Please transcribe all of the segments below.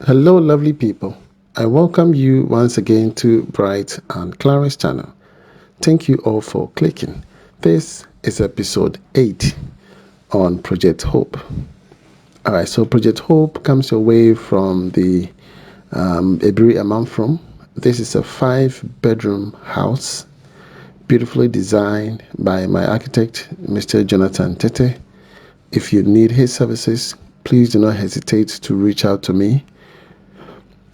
Hello, lovely people. I welcome you once again to Bright and Clara's channel. Thank you all for clicking. This is episode 8 on Project Hope. Alright, so Project Hope comes your way from the Ebiri Amamfrom. This is a 5-bedroom house, beautifully designed by my architect, Mr. Jonathan Tete. If you need his services, please do not hesitate to reach out to me,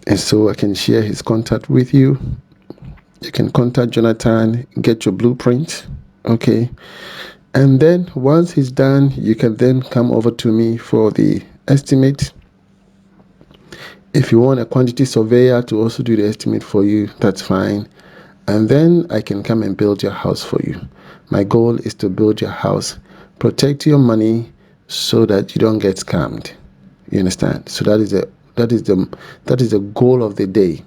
and so I can share his contact with you. You can contact Jonathan, get your blueprint, okay? And then once he's done, you can then come over to me for the estimate. If you want a quantity surveyor to also do the estimate for you, that's fine. And then I can come and build your house for you. My goal is to build your house, protect your money so that you don't get scammed. You understand? So that is the goal of the day,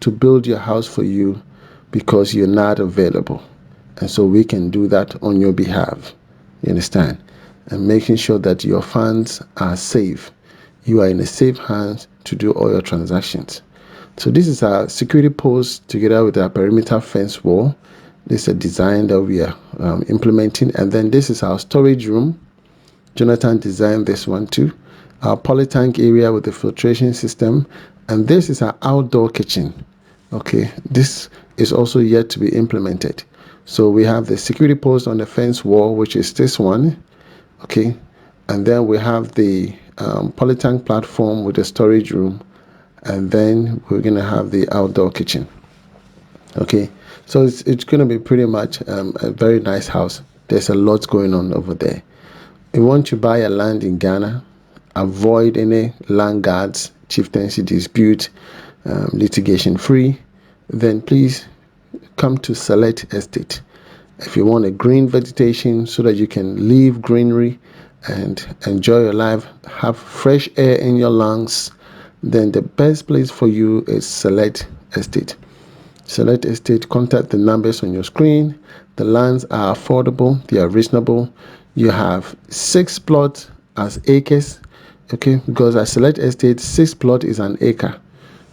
to build your house for you because you're not available. And so we can do that on your behalf. You understand? And making sure that your funds are safe. You are in a safe hands to do all your transactions. So this is our security post together with our perimeter fence wall. This is a design that we are implementing. And then this is our storage room. Jonathan designed this one too. Our polytank area with the filtration system. And this is our outdoor kitchen. Okay, this is also yet to be implemented. So we have the security post on the fence wall, which is this one. Okay, and then we have the polytank platform with the storage room, and then we're gonna have the outdoor kitchen. Okay, so it's gonna be pretty much a very nice house. There's a lot going on over there. If you want to buy a land in Ghana, avoid any land guards, chieftaincy dispute, litigation free, then please come to Select Estate. If you want a green vegetation so that you can leave greenery and enjoy your life, have fresh air in your lungs, then the best place for you is Select Estate. Select Estate, contact the numbers on your screen. The lands are affordable, they are reasonable. You have 6 plots as acres, okay? Because at Select Estate, 6 plot is an acre.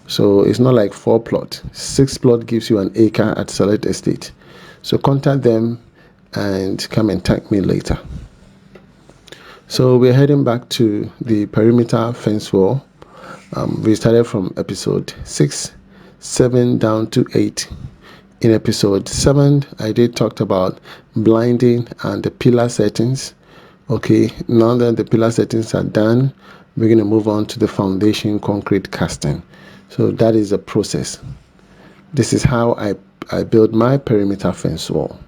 So it's not like 4 plot. 6 plot gives you an acre at Select Estate. So contact them and come and thank me later. So we're heading back to the perimeter fence wall. We started from episode 6, 7 down to 8. In episode 7, I did talk about blinding and the pillar settings. Okay, now that the pillar settings are done, we're going to move on to the foundation concrete casting. So that is a process. This is how I build my perimeter fence wall.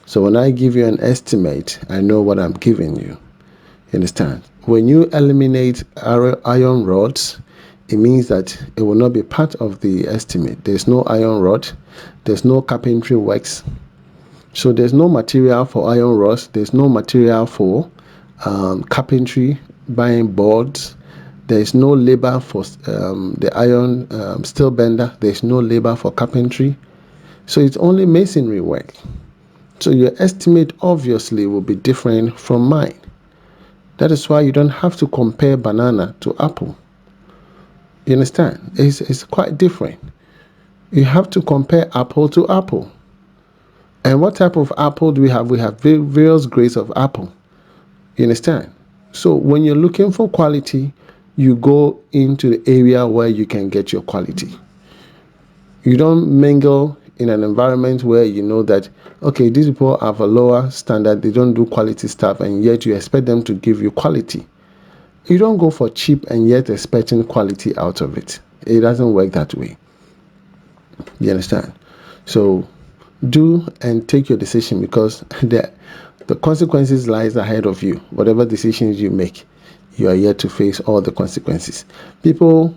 So when I give you an estimate, I know what I'm giving you. You understand? When you eliminate iron rods, it means that it will not be part of the estimate. There's no iron rod, there's no carpentry works. So there's no material for iron rods, there's no material for carpentry, buying boards. There's no labor for the iron steel bender. There's no labor for carpentry. So it's only masonry work. So your estimate obviously will be different from mine. That is why you don't have to compare banana to apple. You understand? It's quite different. You have to compare apple to apple. And what type of apple do we have? We have various grades of apple. You understand? So when you're looking for quality, you go into the area where you can get your quality. You don't mingle in an environment where you know that, okay, these people have a lower standard, they don't do quality stuff, and yet you expect them to give you quality. You don't go for cheap and yet expecting quality out of it. It doesn't work that way. You understand? So do and take your decision, because the consequences lies ahead of you. Whatever decisions you make, you are yet to face all the consequences. People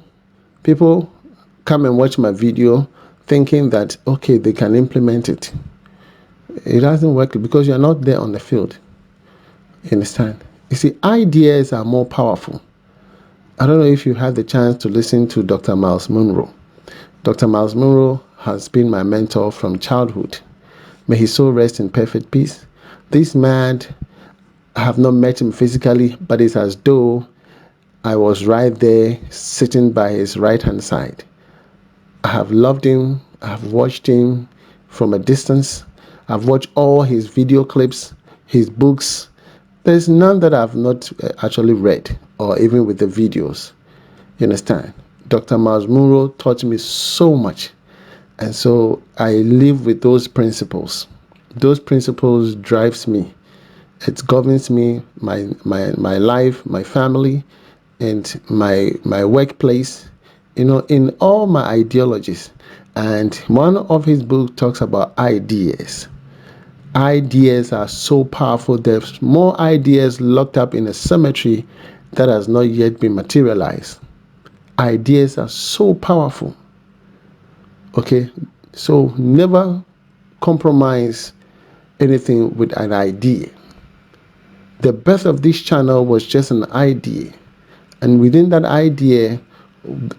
come and watch my video thinking that, okay, they can implement it. It doesn't work because you're not there on the field. You understand? You see, ideas are more powerful. I don't know if you had the chance to listen to Dr. Miles Monroe. Dr. Miles Monroe has been my mentor from childhood. May his soul rest in perfect peace. This man, I have not met him physically, but it's as though I was right there sitting by his right hand side. I have loved him. I have watched him from a distance. I've watched all his video clips, his books. There's none that I've not actually read, or even with the videos. You understand? Dr. Miles Munro taught me so much. And so I live with those principles. Those principles drives me. It governs me, my life, my family, and my workplace, in all my ideologies. And one of his books talks about ideas. Ideas are so powerful. There's more ideas locked up in a cemetery that has not yet been materialized. Ideas are so powerful. Okay, so never compromise anything with an idea. The birth of this channel was just an idea, and within that idea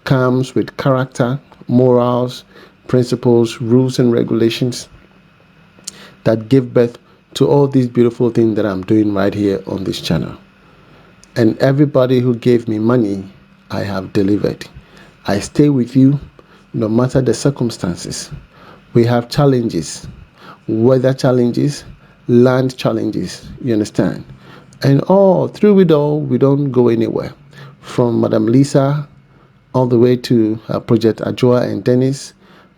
comes with character, morals, principles, rules, and regulations that give birth to all these beautiful things that I'm doing right here on this channel. And everybody who gave me money, I have delivered. I stay with you no matter the circumstances. We have challenges, weather challenges, land challenges, you understand? And all through it all, we don't go anywhere. From Madam Lisa all the way to Project Ajua and Dennis,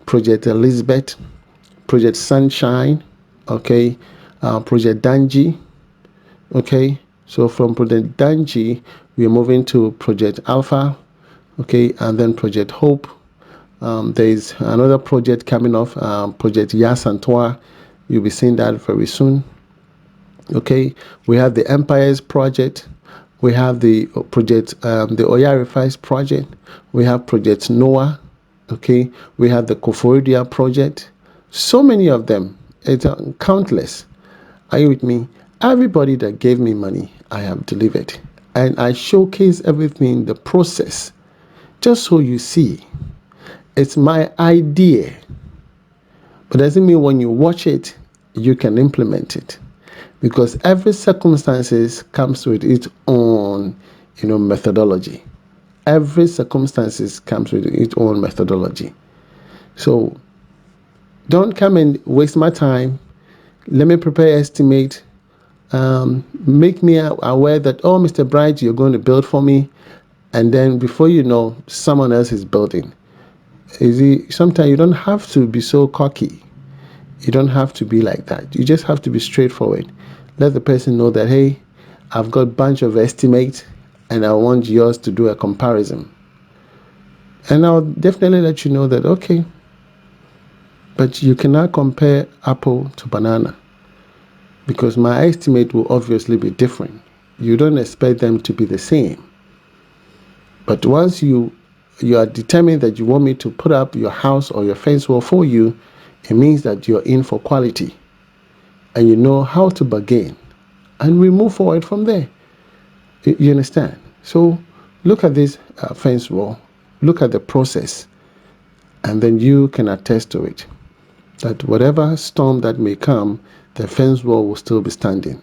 Project Elizabeth, Project Sunshine, okay, Project Danji, okay. So from Project Danji, we are moving to Project Alpha, okay, and then Project Hope. There is another project coming off, Project Yasantoa. You'll be seeing that very soon. Okay, we have the Empires Project. We have the project, the Oyarifys Project. We have Project Noah. Okay, we have the Koforidia Project. So many of them. It's countless. Are you with me? Everybody that gave me money, I have delivered. And I showcase everything, the process, just so you see. It's my idea. But doesn't mean when you watch it, you can implement it. Because every circumstances comes with its own, methodology. Every circumstances comes with its own methodology. So don't come and waste my time. Let me prepare estimate. Make me aware that, oh, Mr. Bright, you're going to build for me. And then before you know, someone else is building. Sometimes you don't have to be so cocky. You don't have to be like that. You just have to be straightforward. Let the person know that, hey, I've got a bunch of estimates and I want yours to do a comparison. And I'll definitely let you know that, okay, but you cannot compare apple to banana because my estimate will obviously be different. You don't expect them to be the same. But once you are determined that you want me to put up your house or your fence wall for you, it means that you're in for quality and you know how to bargain, and we move forward from there. You understand? So look at this fence wall, look at the process, and then you can attest to it that whatever storm that may come, the fence wall will still be standing.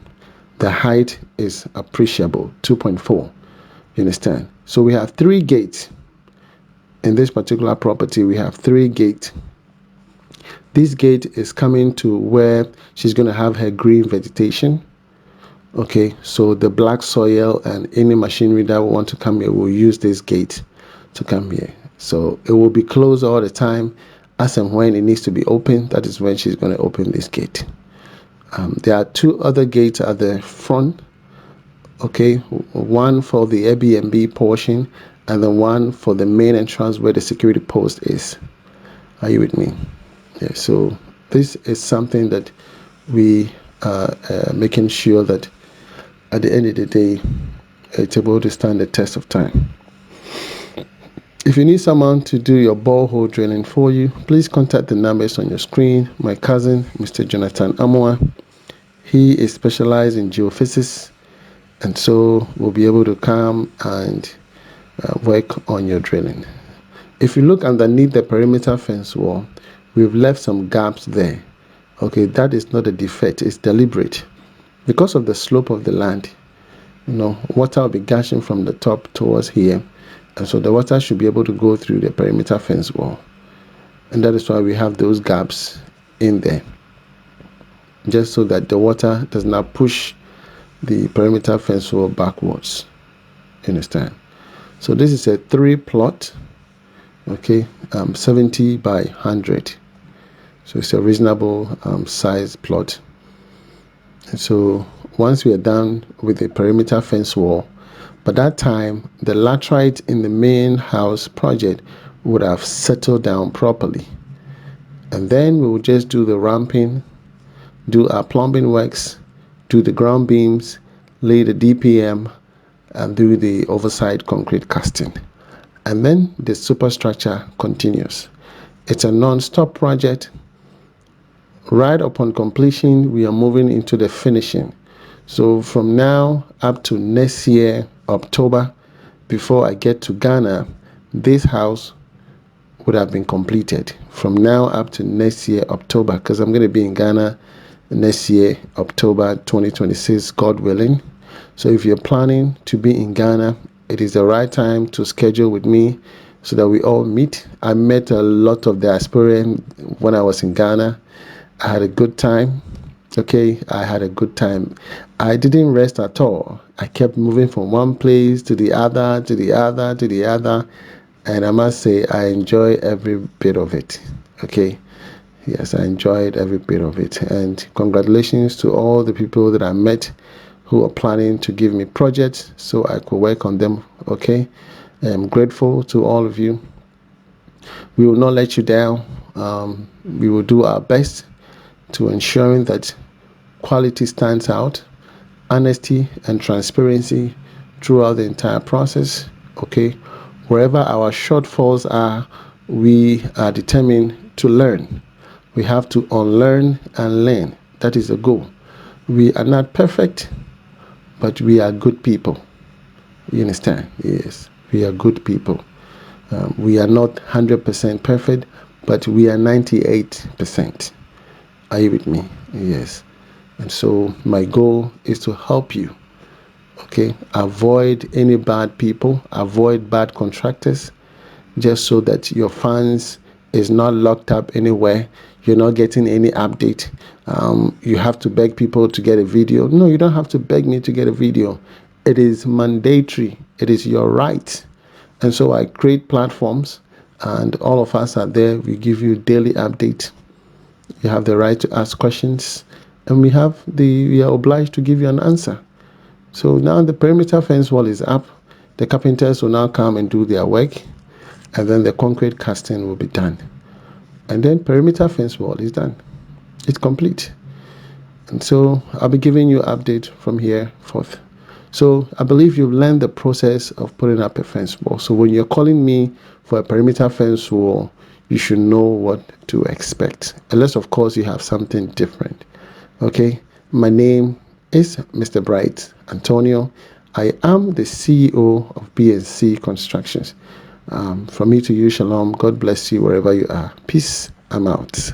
The height is appreciable, 2.4. You understand? So we have 3 gates. In this particular property, we have 3 gates. This gate is coming to where she's going to have her green vegetation. Okay, so the black soil and any machinery that will want to come here will use this gate to come here. So it will be closed all the time. As and when it needs to be open, that is when she's going to open this gate. There are 2 other gates at the front. Okay, one for the Airbnb portion and then one for the main entrance where the security post is. Are you with me? Yeah, so this is something that we are making sure that at the end of the day, it's able to stand the test of time. If you need someone to do your borehole drilling for you, please contact the numbers on your screen. My cousin, Mr. Jonathan Amoa, he is specialized in geophysics, and so we'll be able to come and work on your drilling. If you look underneath the perimeter fence wall, we've left some gaps there. Okay, that is not a defect, it's deliberate. Because of the slope of the land, water will be gushing from the top towards here, and so the water should be able to go through the perimeter fence wall, and that is why we have those gaps in there, just so that the water does not push the perimeter fence wall backwards. You understand? So this is a 3 plot, okay, 70 by 100. So it's a reasonable size plot. And so once we are done with the perimeter fence wall, by that time the laterite in the main house project would have settled down properly, and then we will just do the ramping, do our plumbing works, do the ground beams, lay the DPM, and do the overside concrete casting, and then the superstructure continues. It's a non-stop project. Right upon completion, we are moving into the finishing. So from now up to next year, October, before I get to Ghana, this house would have been completed. From now up to next year, October, because I'm going to be in Ghana next year, October 2026, God willing. So if you're planning to be in Ghana, it is the right time to schedule with me so that we all meet. I met a lot of diasporians when I was in Ghana. I had a good time. Okay, I had a good time. I didn't rest at all. I kept moving from one place to the other, to the other, to the other. And I must say, I enjoy every bit of it. Okay. Yes, I enjoyed every bit of it. And congratulations to all the people that I met who are planning to give me projects so I could work on them. Okay. I'm grateful to all of you. We will not let you down. We will do our best to ensuring that quality stands out, honesty and transparency throughout the entire process. Okay. Wherever our shortfalls are, we are determined to learn. We have to unlearn and learn. That is the goal. We are not perfect, but we are good people. You understand? Yes, we are good people. We are not 100% perfect, but we are 98%. Are you with me? Yes. And so my goal is to help you. Okay, avoid any bad people, avoid bad contractors, just so that your funds is not locked up anywhere. You're not getting any update. You have to beg people to get a video. No, you don't have to beg me to get a video. It is mandatory. It is your right. And so I create platforms, and all of us are there. We give you daily update. You have the right to ask questions, and we are obliged to give you an answer. So now the perimeter fence wall is up. The carpenters will now come and do their work, and then the concrete casting will be done. And then perimeter fence wall is done. It's complete. And so I'll be giving you an update from here forth. So I believe you've learned the process of putting up a fence wall. So when you're calling me for a perimeter fence wall, you should know what to expect. Unless, of course, you have something different. Okay? My name is Mr. Bright Antonio. I am the CEO of B&C Constructions. From me to you, shalom. God bless you wherever you are. Peace. I'm out.